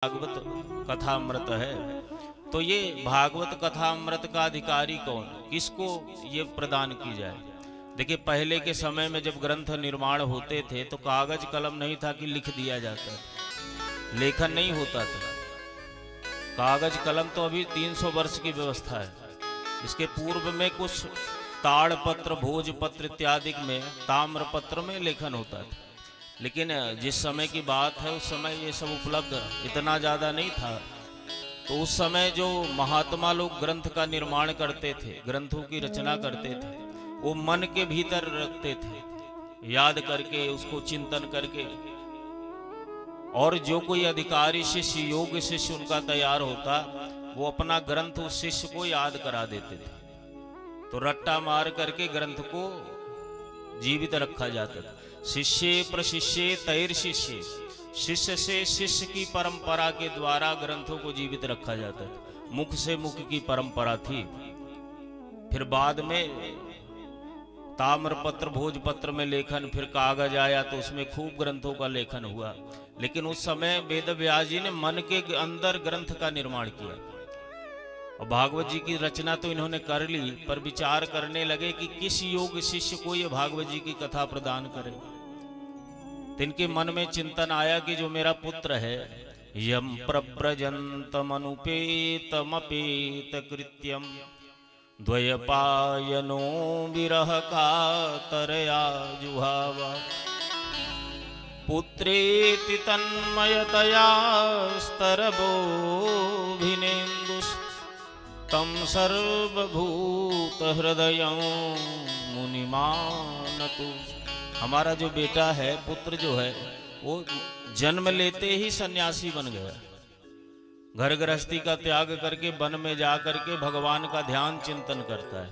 भागवत कथामृत है। तो ये भागवत कथामृत का अधिकारी कौन, किसको ये प्रदान की जाए? देखिए, पहले के समय में जब ग्रंथ निर्माण होते थे तो कागज कलम नहीं था कि लिख दिया जाता था, लेखन नहीं होता था। कागज कलम तो अभी 300 वर्ष की व्यवस्था है। इसके पूर्व में कुछ ताड़ पत्र, भोजपत्र इत्यादि में, ताम्र पत्र में लेखन होता था। लेकिन जिस समय की बात है उस समय ये सब उपलब्ध इतना ज़्यादा नहीं था। तो उस समय जो महात्मा लोग ग्रंथ का निर्माण करते थे, ग्रंथों की रचना करते थे, वो मन के भीतर रखते थे, याद करके, उसको चिंतन करके। और जो कोई अधिकारी शिष्य, योग्य शिष्य उनका तैयार होता, वो अपना ग्रंथ उस शिष्य को याद करा देते थे। तो रट्टा मार करके ग्रंथ को जीवित रखा जाता था। शिष्य प्रशिष्य तैर शिष्य, शिष्य से शिष्य की परंपरा के द्वारा ग्रंथों को जीवित रखा जाता था। मुख से मुख की परंपरा थी। फिर बाद में ताम्र पत्र, भोजपत्र में लेखन, फिर कागज आया तो उसमें खूब ग्रंथों का लेखन हुआ। लेकिन उस समय वेद व्यास जी ने मन के अंदर ग्रंथ का निर्माण किया। और भागवत जी की रचना तो इन्होंने कर ली, पर विचार करने लगे कि किस योग्य शिष्य को ये भागवत जी की कथा प्रदान करे। तो इनके मन में चिंतन आया कि जो मेरा पुत्र है, यम प्रव्रजन्तमनुपेतमपेत कृत्यम द्वयपायनो विरह कातरया जुहावा पुत्रेति तन्मयतया स्तरबोभिनेन्दुस् तम सर्वभूत हृदय मुनिमानतु। हमारा जो बेटा है, पुत्र जो है, वो जन्म लेते ही सन्यासी बन गया। घर गृहस्थी का त्याग करके वन में जा करके भगवान का ध्यान चिंतन करता है।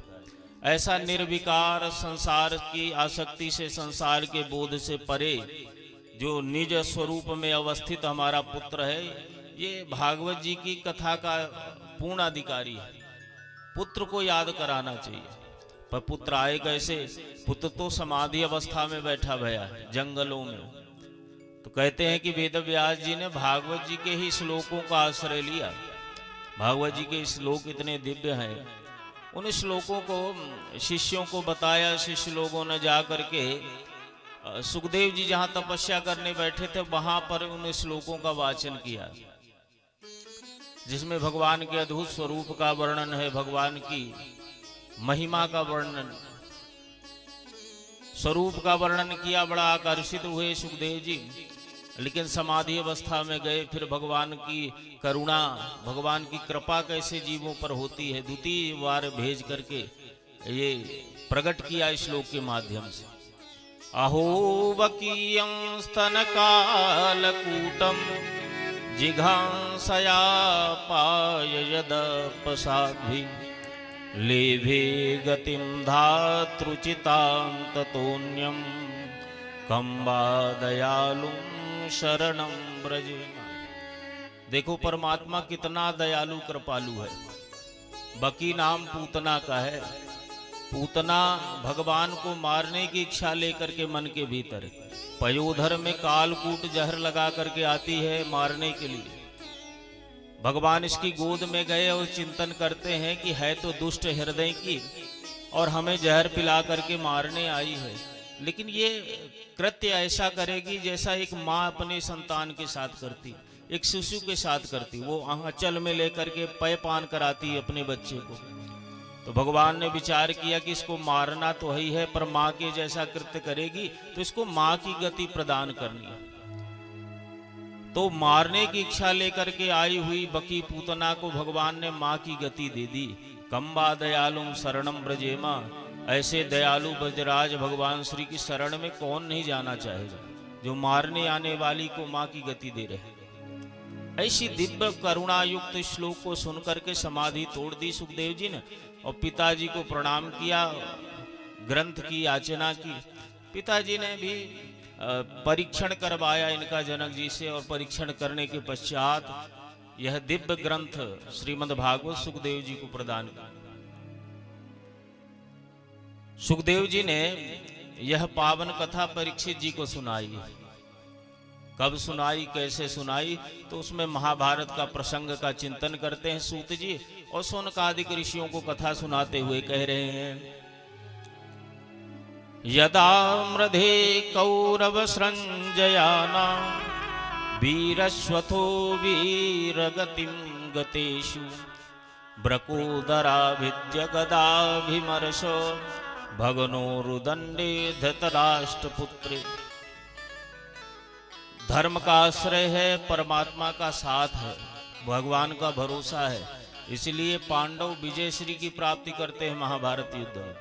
ऐसा निर्विकार, संसार की आसक्ति से, संसार के बोध से परे जो निज स्वरूप में अवस्थित हमारा पुत्र है, ये भागवत जी की कथा का पूर्ण अधिकारी है। पुत्र को याद कराना चाहिए। पर पुत्र आए कैसे? पुत्र तो समाधि अवस्था में बैठा भया है जंगलों में। तो कहते हैं कि वेद व्यास जी ने भागवत जी के ही श्लोकों का आश्रय लिया। भागवत जी के श्लोक इतने दिव्य हैं, उन श्लोकों को शिष्यों को बताया। शिष्य लोगों ने जा करके सुखदेव जी जहां तपस्या करने बैठे थे, वहां पर उन श्लोकों का वाचन किया, जिसमें भगवान के अद्भुत स्वरूप का वर्णन है, भगवान की महिमा का वर्णन, स्वरूप का वर्णन किया। बड़ा आकर्षित हुए सुखदेव जी। लेकिन समाधि अवस्था में गए, फिर भगवान की करुणा, भगवान की कृपा कैसे जीवों पर होती है, द्वितीय बार भेज करके ये प्रकट किया श्लोक के माध्यम से। अहो वकीयं स्तनकालकूटम जिघांसया पाय यदपसाद्भि लेभे गतिं धातृचितां ततोऽन्यं कं वा दयालुं शरणं व्रजेम। देखो परमात्मा कितना दयालु कृपालु है। बकी नाम पूतना का है। पूतना भगवान को मारने की इच्छा लेकर के मन के भीतर पयोधर में कालकूट जहर लगा करके आती है मारने के लिए। भगवान इसकी गोद में गए और चिंतन करते हैं कि है तो दुष्ट हृदय की और हमें जहर पिला करके मारने आई है। लेकिन ये कृत्य ऐसा करेगी जैसा एक माँ अपने संतान के साथ करती, एक शिशु के साथ करती। वो आंचल में लेकर के पय पान कराती है अपने बच्चे को। तो भगवान ने विचार किया कि इसको मारना तो ही है, पर माँ के जैसा कृत्य करेगी तो इसको माँ की गति प्रदान करनी है। तो मारने की इच्छा लेकर के आई हुई बकी पूतना को भगवान ने माँ की गति दे दी। कम्बा दयालुम शरणम ब्रजेमा। ऐसे दयालु ब्रजराज भगवान श्री की शरण में कौन नहीं जाना चाहेगा, जो मारने आने वाली को माँ की गति दे रहे। ऐसी दिव्य करुणा युक्त श्लोक को सुनकर के समाधि तोड़ दी सुखदेव जी ने और पिताजी को प्रणाम किया, ग्रंथ की याचना की। पिताजी ने भी परीक्षण करवाया इनका जनक जी से, और परीक्षण करने के पश्चात यह दिव्य ग्रंथ श्रीमद् भागवत सुखदेव जी को प्रदान किया। सुखदेव जी ने यह पावन कथा परीक्षित जी को सुनाई। कब सुनाई, कैसे सुनाई, तो उसमें महाभारत का प्रसंग का चिंतन करते हैं सूत जी, और शौनकादिक ऋषियों को कथा सुनाते हुए कह रहे हैं, यदा मृधे कौरव संजयाना वीरश्वथो वीरगतिं गतेषु ब्रकोदराभिद्य गदाभिमर्शो भगनोरुदंडे धृतराष्ट्रपुत्रे। धर्म का आश्रय है, परमात्मा का साथ है, भगवान का भरोसा है, इसलिए पांडव विजय श्री की प्राप्ति करते हैं महाभारत युद्ध में।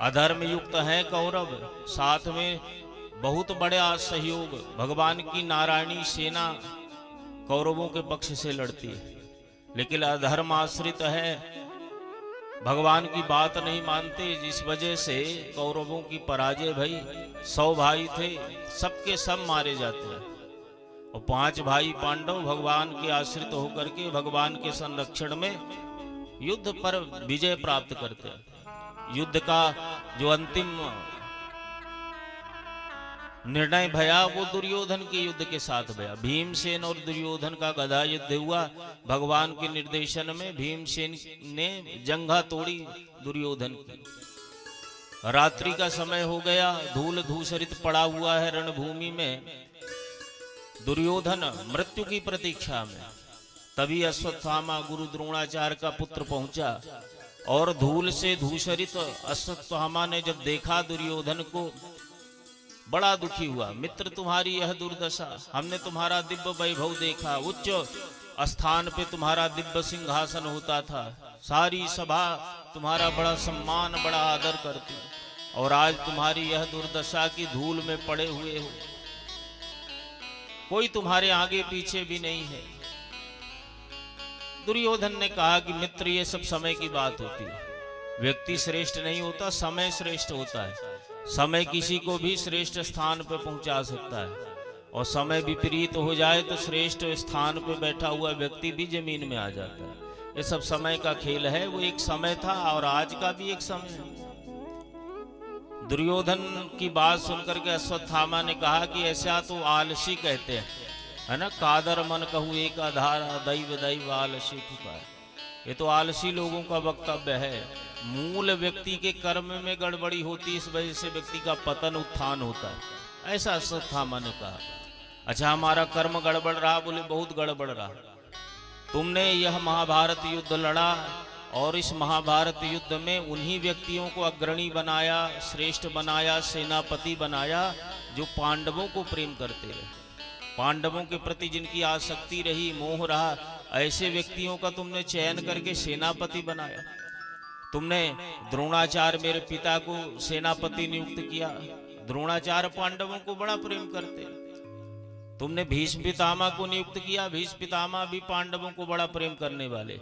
अधर्म युक्त है कौरव, साथ में बहुत बड़ा सहयोग, भगवान की नारायणी सेना कौरवों के पक्ष से लड़ती है, लेकिन अधर्म आश्रित है, भगवान की बात नहीं मानते, जिस वजह से कौरवों की पराजय भई। 100 भाई थे, सबके सब मारे जाते हैं, और 5 भाई पांडव भगवान के आश्रित होकर के भगवान के संरक्षण में युद्ध पर विजय प्राप्त करते हैं। युद्ध का जो अंतिम निर्णय भया वो दुर्योधन के युद्ध के साथ भया। भीमसेन और दुर्योधन का गदा युद्ध हुआ भगवान के निर्देशन में। भीमसेन ने जंघा तोड़ी दुर्योधन की। रात्रि का समय हो गया, धूल धूसरित पड़ा हुआ है रणभूमि में, दुर्योधन मृत्यु की प्रतीक्षा में। तभी अश्वत्थामा गुरु द्रोणाचार्य का पुत्र पहुंचा, और धूल से धूसरित अश्वत्थामा ने जब देखा दुर्योधन को, बड़ा दुखी हुआ। मित्र तुम्हारी यह दुर्दशा, हमने तुम्हारा दिव्य वैभव देखा, उच्च स्थान पे तुम्हारा दिव्य सिंहासन होता था, सारी सभा तुम्हारा बड़ा सम्मान बड़ा आदर करती, और आज तुम्हारी यह दुर्दशा की धूल में पड़े हुए हो, कोई तुम्हारे आगे पीछे भी नहीं है। दुर्योधन ने कहा कि मित्र ये सब समय की बात होती है, व्यक्ति श्रेष्ठ नहीं होता, समय श्रेष्ठ होता है। समय किसी को भी श्रेष्ठ स्थान पर पहुंचा सकता है, और समय विपरीत हो जाए तो श्रेष्ठ स्थान पर बैठा हुआ व्यक्ति भी जमीन में आ जाता है। ये सब समय का खेल है, वो एक समय था और आज का भी एक समय है। दुर्योधन की बात सुनकर के अश्वत्थामा ने कहा कि ऐसा तो आलसी कहते हैं, है ना, कादर मन कहूँ एक आधार दैव दैव आलसी पुकार। ये तो आलसी लोगों का वक्तव्य है। मूल व्यक्ति के कर्म में गड़बड़ी होती, इस वजह से व्यक्ति का पतन उत्थान होता है, ऐसा अश्वत्थामा ने कहा। अच्छा, हमारा कर्म गड़बड़ रहा? बोले बहुत गड़बड़ रहा। तुमने यह महाभारत युद्ध लड़ा, और इस महाभारत युद्ध में उन्हीं व्यक्तियों को अग्रणी बनाया, श्रेष्ठ बनाया, सेनापति बनाया जो पांडवों को प्रेम करते रहे, पांडवों के प्रति जिनकी आसक्ति रही, मोह रहा, ऐसे व्यक्तियों का तुमने चयन करके सेनापति बनाया। तुमने द्रोणाचार्य मेरे पिता को सेनापति नियुक्त किया। द्रोणाचार्य पांडवों को बड़ा प्रेम करते। तुमने भीष्म पितामह को नियुक्त किया, भीष्म पितामह भी पांडवों को बड़ा प्रेम करने वाले।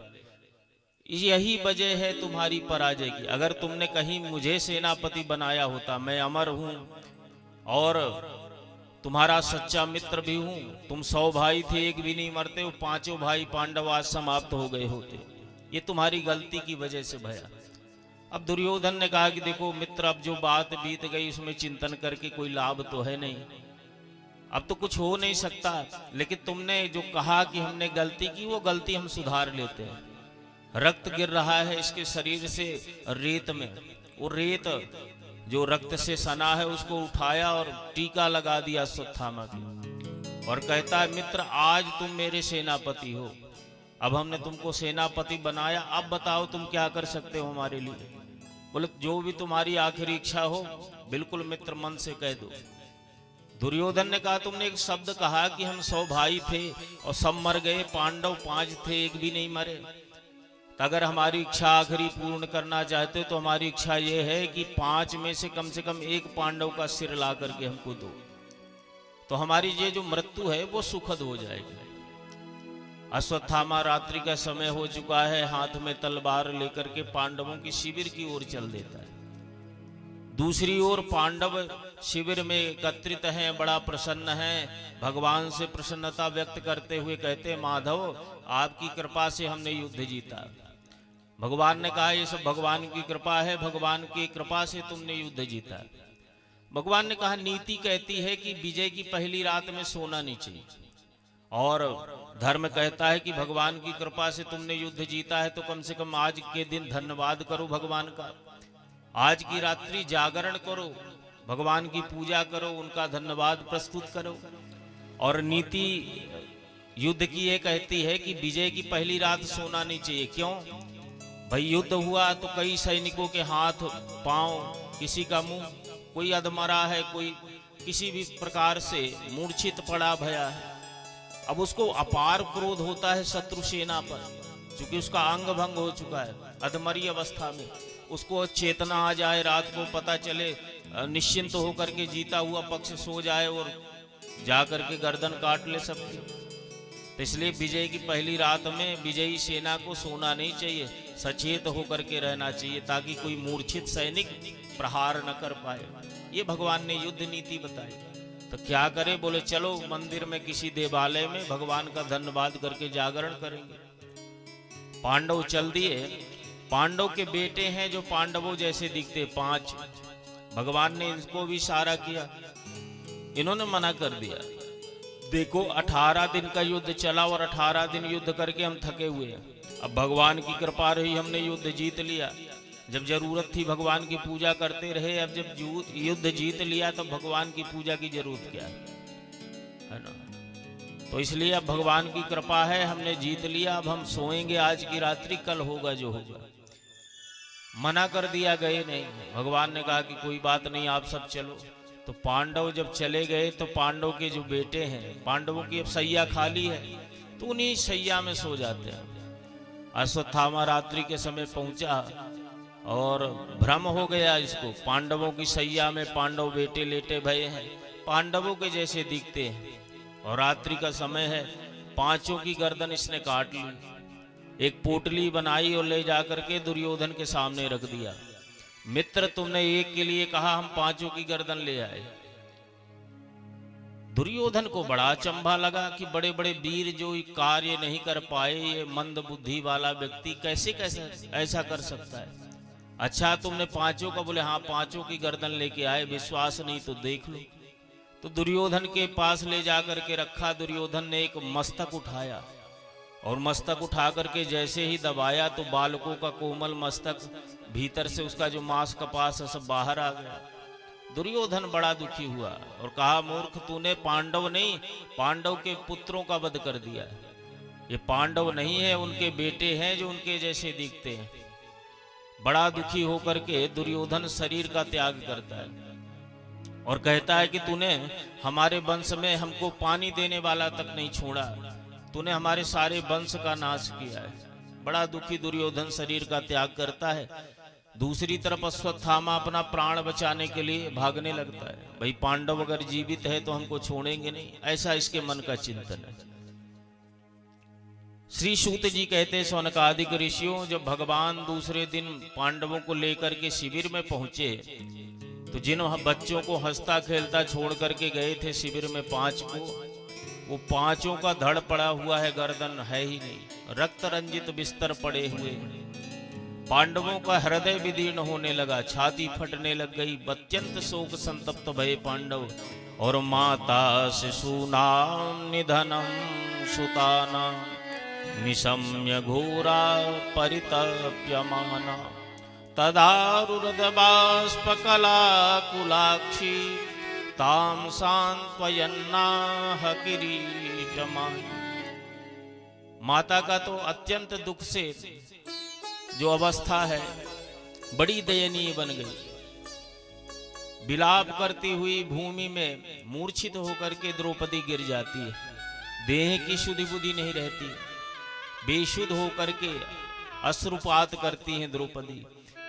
यही वजह है तुम्हारी पराजय की। अगर तुमने कहीं मुझे सेनापति बनाया होता, मैं अमर हूं और तुम्हारा सच्चा मित्र भी हूं, तुम 100 भाई थे, एक भी नहीं मरते, वो 5 भाई पांडव आज समाप्त हो गए होते। ये तुम्हारी गलती की वजह से भया। अब दुर्योधन ने कहा कि देखो मित्र, अब जो बात बीत गई उसमें चिंतन करके कोई लाभ तो है नहीं, अब तो कुछ हो नहीं सकता, लेकिन तुमने जो कहा कि हमने गलती की, वो गलती हम सुधार लेते हैं। रक्त गिर रहा है इसके शरीर से रेत में, वो रेत जो रक्त से सना है उसको उठाया और टीका लगा दिया अश्वत्थामा की, और कहता है मित्र आज तुम मेरे सेनापति हो, अब हमने तुमको सेनापति बनाया, अब बताओ तुम क्या कर सकते हो हमारे लिए। बोले जो भी तुम्हारी आखिरी इच्छा हो बिल्कुल मित्र मन से कह दो। दुर्योधन ने कहा तुमने एक शब्द कहा कि हम 100 भाई थे और सब मर गए, पांडव 5 थे एक भी नहीं मरे। तो अगर हमारी इच्छा आखिरी पूर्ण करना चाहते तो हमारी इच्छा ये है कि 5 में से कम एक पांडव का सिर ला करके हमको दो, तो हमारी ये जो मृत्यु है वो सुखद हो जाएगी। अश्वत्थामा रात्रि का समय हो चुका है, हाथ में तलवार लेकर के पांडवों की शिविर की ओर चल देता है। दूसरी ओर पांडव शिविर में एकत्रित हैं, बड़ा प्रसन्न हैं, भगवान से प्रसन्नता व्यक्त करते हुए कहते हैं माधव आपकी कृपा से हमने युद्ध जीता। भगवान ने कहा ये सब भगवान की कृपा है, भगवान की कृपा से तुमने युद्ध जीता। भगवान ने कहा नीति कहती है कि विजय की पहली रात में सोना नहीं चाहिए, और धर्म कहता है कि भगवान की कृपा से तुमने युद्ध जीता है तो कम से कम आज के दिन धन्यवाद करो भगवान का, आज की रात्रि जागरण करो, भगवान की पूजा करो, उनका धन्यवाद प्रस्तुत करो। और नीति युद्ध की ये कहती है कि विजय की पहली रात सोना नहीं चाहिए। क्यों भाई? युद्ध हुआ तो कई सैनिकों के हाथ पांव, किसी का मुंह, कोई अधमरा है, कोई किसी भी प्रकार से मूर्छित पड़ा भया है। अब उसको अपार क्रोध होता है शत्रु सेना पर, क्योंकि उसका अंग भंग हो चुका है अधमरी अवस्था में। उसको चेतना आ जाए, रात को पता चले, निश्चिंत होकर के जीता हुआ पक्ष सो जाए और जाकर के गर्दन काट ले सबकी। तो इसलिए विजय की पहली रात में विजयी सेना को सोना नहीं चाहिए, सचेत होकर के रहना चाहिए, ताकि कोई मूर्छित सैनिक प्रहार न कर पाए। ये भगवान ने युद्ध नीति बताई। तो क्या करे? बोले चलो मंदिर में किसी देवालय में भगवान का धन्यवाद करके जागरण करेंगे। पांडव चल दिए। पांडव के बेटे हैं जो पांडवों जैसे दिखते 5, भगवान ने इनको भी इशारा किया, इन्होंने मना कर दिया। देखो 18 दिन का युद्ध चला और 18 दिन युद्ध करके हम थके हुए हैं। अब भगवान की कृपा रही, हमने युद्ध जीत लिया। जब जरूरत थी भगवान की पूजा करते रहे, अब जब युद्ध जीत लिया तो भगवान की पूजा की जरूरत क्या है ना? तो इसलिए अब भगवान की कृपा है, हमने जीत लिया, अब हम सोएंगे आज की रात्रि, कल होगा जो होगा। मना कर दिया, गए नहीं। भगवान ने कहा कि कोई बात नहीं, आप सब चलो। तो पांडव जब चले गए तो पांडव के जो बेटे हैं, पांडवों की अब सैया खाली है, तो उन्हीं सैया में सो जाते हैं। अश्वत्थामा रात्रि के समय पहुंचा और भ्रम हो गया इसको, पांडवों की सैया में पांडव बेटे लेटे भये हैं, पांडवों के जैसे दिखते हैं, और रात्रि का समय है। 5 की गर्दन इसने काट ली, एक पोटली बनाई और ले जाकर के दुर्योधन के सामने रख दिया। मित्र, तुमने एक के लिए कहा, हम 5 की गर्दन ले आए। दुर्योधन को बड़ा अचंभा लगा कि बड़े बड़े वीर जो कार्य नहीं कर पाए, ये मंद बुद्धि वाला व्यक्ति कैसे कैसे ऐसा कर सकता है। अच्छा तुमने 5 का? बोले हाँ, 5 की गर्दन लेके आए, विश्वास नहीं तो देख लो। तो दुर्योधन के पास ले जाकर के रखा। दुर्योधन ने एक मस्तक उठाया और मस्तक उठा करके जैसे ही दबाया तो बालकों का कोमल मस्तक, भीतर से उसका जो मांस कपास है सब बाहर आ गया। दुर्योधन बड़ा दुखी हुआ और कहा, मूर्ख, तूने पांडव नहीं, पांडव के पुत्रों का वध कर दिया। ये पांडव नहीं है, उनके बेटे हैं जो उनके जैसे दिखते हैं। बड़ा दुखी होकर के दुर्योधन शरीर का त्याग करता है और कहता है कि तूने हमारे वंश में हमको पानी देने वाला तक नहीं छोड़ा, तूने हमारे सारे वंश का नाश किया है। बड़ा दुखी दुर्योधन शरीर का त्याग करता है। दूसरी तरफ अश्वत्थामा अपना प्राण बचाने के लिए भागने लगता है। भाई पांडव अगर जीवित है तो हमको छोड़ेंगे नहीं, ऐसा इसके मन का चिंतन है। श्री सूत जी कहते, शौनकादिक ऋषियों, जब भगवान दूसरे दिन पांडवों को लेकर के शिविर में पहुंचे तो जिन बच्चों को हंसता खेलता छोड़ करके गए थे शिविर में 5 को, वो 5 का धड़ पड़ा हुआ है, गर्दन है ही नहीं, रक्त रंजित बिस्तर पड़े हुए। पांडवों का हृदय विदीर्ण होने लगा, छाती फटने लग गई, अत्यंत शोक संतप्त भये पांडव। और माता शिशूनां निधनं सुतानां निशम्य घोरा परितप्यमाना तदारुरदबाष्पकलाकुलाक्षी तां सांत्वयन्नाह किरीटमानी। माता का तो अत्यंत दुख से जो अवस्था है बड़ी दयनीय बन गई। विलाप करती हुई भूमि में मूर्छित होकर के द्रौपदी गिर जाती है। देह की शुद्धि बुद्धि नहीं रहती, बेशुद्ध होकर के अश्रुपात करती हैं द्रौपदी।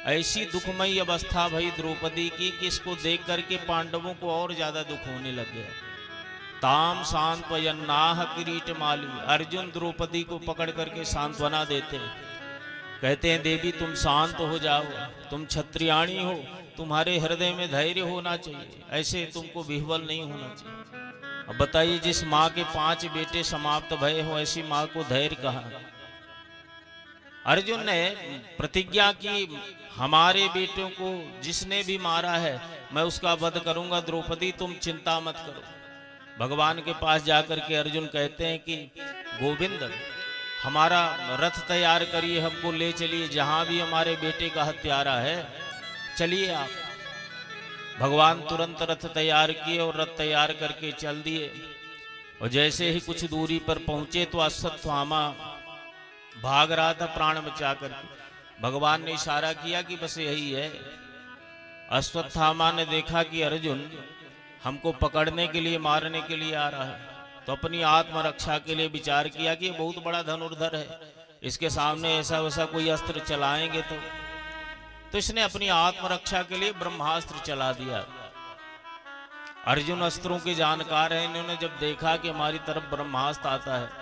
ऐसी दुखमयी अवस्था भई द्रौपदी की कि इसको देख करके पांडवों को और ज्यादा दुख होने लग गया। ताम सांत्वयन्नाह किरीटमाली। अर्जुन द्रौपदी को पकड़ करके सांत्वना देते, कहते हैं देवी तुम शांत हो जाओ, तुम क्षत्रियाणी हो, तुम्हारे हृदय में धैर्य होना चाहिए, ऐसे तुमको विह्वल नहीं होना चाहिए। अब बताइए, जिस माँ के 5 बेटे समाप्त भये हो, ऐसी माँ को धैर्य कहाँ? अर्जुन ने प्रतिज्ञा की, हमारे बेटों को जिसने भी मारा है मैं उसका वध करूंगा, द्रौपदी तुम चिंता मत करो। भगवान के पास जाकर के अर्जुन कहते हैं कि गोविंद, हमारा रथ तैयार करिए, हमको ले चलिए, जहां भी हमारे बेटे का हत्यारा है चलिए आप। भगवान तुरंत रथ तैयार किए और रथ तैयार करके चल दिए। और जैसे ही कुछ दूरी पर पहुंचे तो अश्वत्थामा भाग रहा था प्राण बचा करके। भगवान ने इशारा किया कि बस यही है। अश्वत्थामा ने देखा कि अर्जुन हमको पकड़ने के लिए, मारने के लिए आ रहा है, तो अपनी आत्मरक्षा के लिए विचार किया कि ये बहुत बड़ा धनुर्धर है, इसके सामने ऐसा वैसा कोई अस्त्र चलाएंगे तो इसने अपनी आत्मरक्षा के लिए ब्रह्मास्त्र चला दिया। अर्जुन अस्त्रों के जानकार हैं, इन्होंने जब देखा कि हमारी तरफ ब्रह्मास्त्र आता है